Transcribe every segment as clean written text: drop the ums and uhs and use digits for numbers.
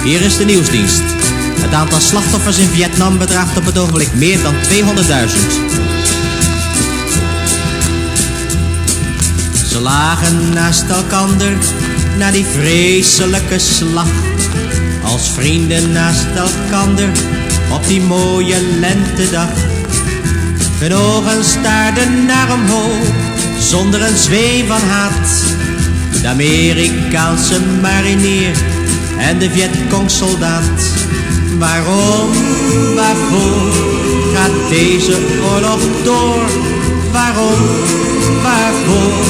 Hier is de nieuwsdienst. Het aantal slachtoffers in Vietnam bedraagt op het ogenblik meer dan 200.000. Ze lagen naast elkander na die vreselijke slag, als vrienden naast elkander op die mooie lentedag. Hun ogen staarden naar omhoog, zonder een zweem van haat. De Amerikaanse marinier en de Vietcong-soldaat. Waarom, waarvoor gaat deze oorlog door? Waarom, waarvoor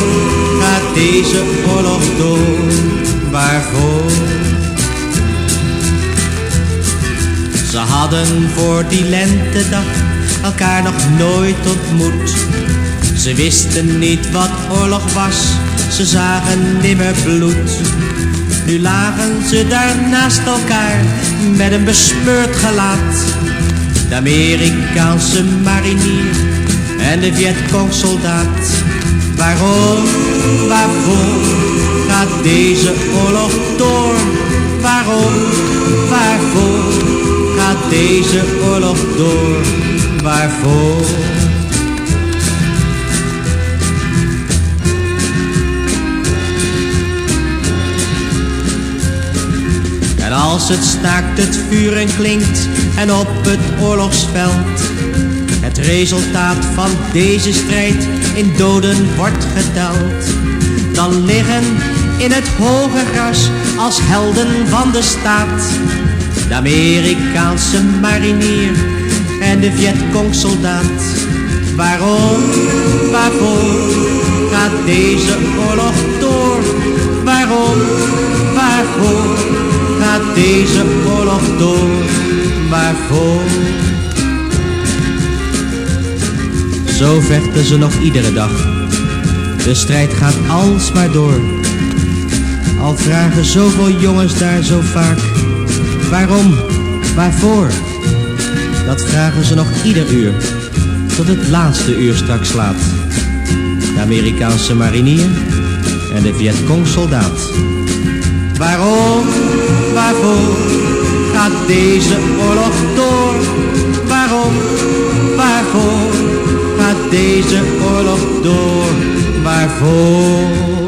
gaat deze oorlog door? Waarvoor? Ze hadden voor die lentedag elkaar nog nooit ontmoet. Ze wisten niet wat oorlog was, ze zagen nimmer bloed. Nu lagen ze daar naast elkaar met een besmeurd gelaat. De Amerikaanse marinier en de Vietcong-soldaat. Waarom, waarvoor gaat deze oorlog door? Waarom, waarvoor gaat deze oorlog door? Waarvoor? En als het staakt het vuren klinkt en op het oorlogsveld het resultaat van deze strijd in doden wordt geteld, dan liggen in het hoge gras als helden van de staat de Amerikaanse marinier en de Vietcong-soldaat. Waarom, waarvoor gaat deze oorlog door? Waarom, waarvoor gaat deze oorlog door? Waarvoor? Zo vechten ze nog iedere dag. De strijd gaat alsmaar door. Al vragen zoveel jongens daar zo vaak: waarom, waarvoor? Dat vragen ze nog ieder uur, tot het laatste uur straks slaat. De Amerikaanse marinier en de Vietcong-soldaat. Waarom, waarvoor gaat deze oorlog door? Waarom, waarvoor gaat deze oorlog door? Waarvoor?